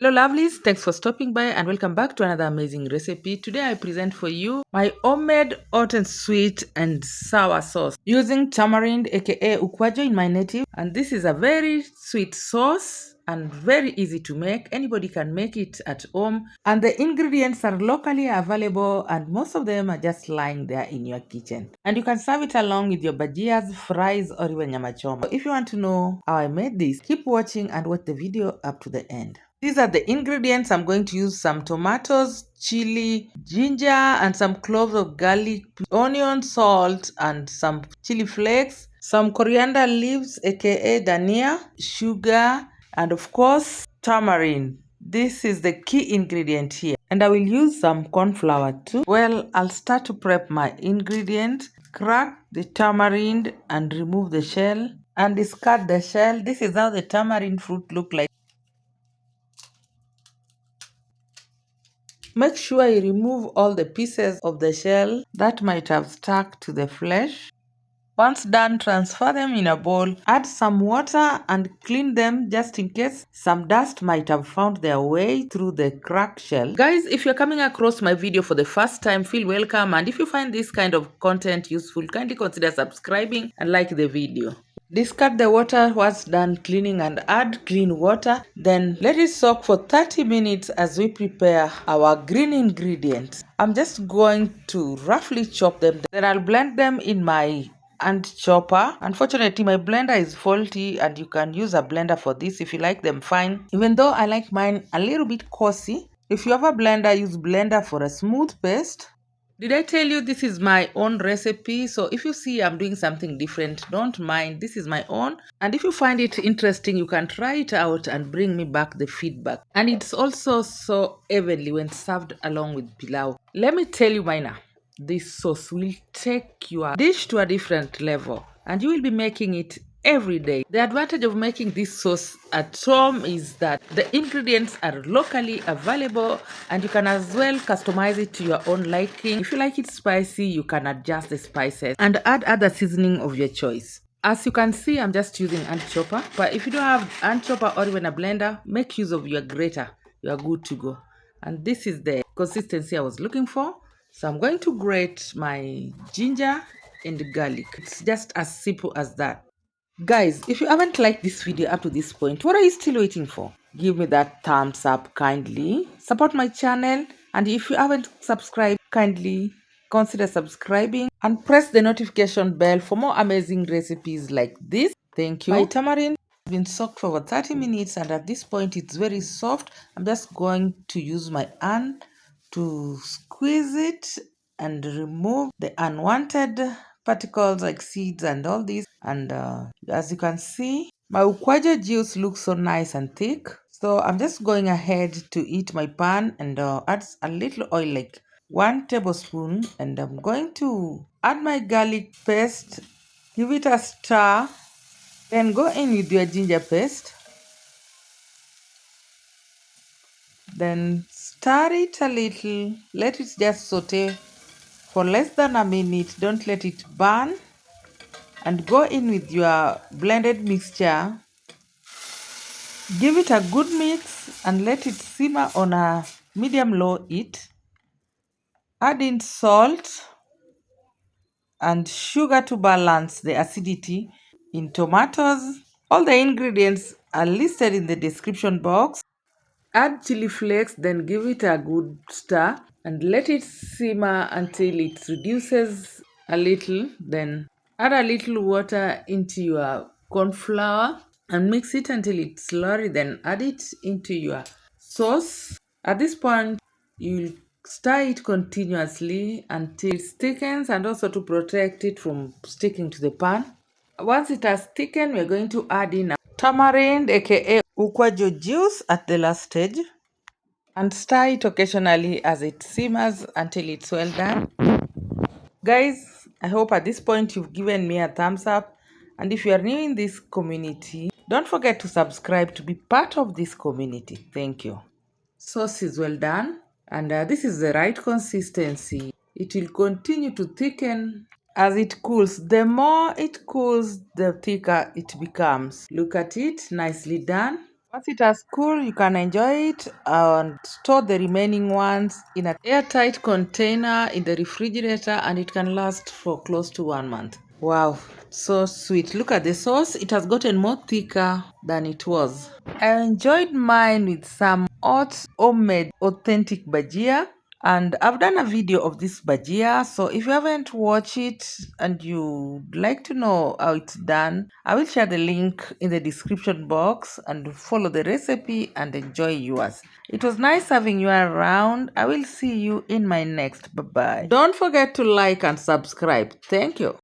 Hello lovelies, thanks for stopping by and welcome back to another amazing recipe. Today I present for you my homemade hot and sweet and sour sauce using tamarind aka ukwajo in my native, and this is a very sweet sauce and very easy to make. Anybody can make it at home and the ingredients are locally available and most of them are just lying there in your kitchen. And you can serve it along with your bajias, fries or even nyama choma. If you want to know how I made this, keep watching and watch the video up to the end. These are the ingredients. I'm going to use some tomatoes, chili, ginger, and some cloves of garlic, onion, salt, and some chili flakes, some coriander leaves, aka Dhania, sugar, and of course, tamarind. This is the key ingredient here. And I will use some corn flour too. Well, I'll start to prep my ingredients. Crack the tamarind and remove the shell and discard the shell. This is how the tamarind fruit look like. Make sure you remove all the pieces of the shell that might have stuck to the flesh. Once done, transfer them in a bowl, add some water and clean them just in case some dust might have found their way through the cracked shell. Guys, if you're coming across my video for the first time, feel welcome, and if you find this kind of content useful, kindly consider subscribing and like the video. Discard the water once done cleaning and add clean water. Then let it soak for 30 minutes as we prepare our green ingredients. I'm just going to roughly chop them. Then I'll blend them in my hand chopper. Unfortunately, my blender is faulty and you can use a blender for this if you like them fine. Even though I like mine a little bit coarse. If you have a blender, use blender for a smooth paste. Did I tell you this is my own recipe? So if you see I'm doing something different, don't mind. This is my own. And if you find it interesting, you can try it out and bring me back the feedback. And it's also so heavenly when served along with pilau. Let me tell you, Mina, this sauce will take your dish to a different level. And you will be making it every day. The advantage of making this sauce at home is that the ingredients are locally available and you can as well customize it to your own liking. If you like it spicy, you can adjust the spices and add other seasoning of your choice. As you can see, I'm just using hand chopper, but if you don't have hand chopper or even a blender, make use of your grater. You are good to go. And this is the consistency I was looking for. So I'm going to grate my ginger and garlic. It's just as simple as that. Guys, if you haven't liked this video up to this point, what are you still waiting for? Give me that thumbs up kindly. Support my channel, and if you haven't subscribed, kindly consider subscribing and press the notification bell for more amazing recipes like this. Thank you. My tamarind has been soaked for over 30 minutes and at this point it's very soft. I'm just going to use my hand to squeeze it and remove the unwanted particles like seeds and all these. And as you can see, my ukwajo juice looks so nice and thick. So I'm just going ahead to heat my pan and add a little oil, like 1 tablespoon, and I'm going to add my garlic paste, give it a stir, then go in with your ginger paste. Then stir it a little, let it just saute for less than a minute. Don't let it burn. And go in with your blended mixture. Give it a good mix and let it simmer on a medium-low heat. Add in salt and sugar to balance the acidity in tomatoes. All the ingredients are listed in the description box. Add chili flakes, then give it a good stir and let it simmer until it reduces a little. Then add a little water into your corn flour and mix it until it's slurry. Then add it into your sauce. At this point, you'll stir it continuously until it thickens, and also to protect it from sticking to the pan. Once it has thickened, we're going to add in tamarind aka ukwajo juice at the last stage and stir it occasionally as it simmers until it's well done. Guys, I hope at this point you've given me a thumbs up, and if you are new in this community, don't forget to subscribe to be part of this community. Thank you. Sauce is well done, and this is the right consistency. It will continue to thicken as it cools. The more it cools, the thicker it becomes. Look at it, nicely done. Once it has cooled, you can enjoy it and store the remaining ones in an airtight container in the refrigerator, and it can last for close to 1 month. Wow, so sweet. Look at the sauce. It has gotten more thicker than it was. I enjoyed mine with some hot homemade authentic bajia. And I've done a video of this bajia, so if you haven't watched it and you'd like to know how it's done, I will share the link in the description box and follow the recipe and enjoy yours. It was nice having you around. I will see you in my next. Bye bye. Don't forget to like and subscribe. Thank you.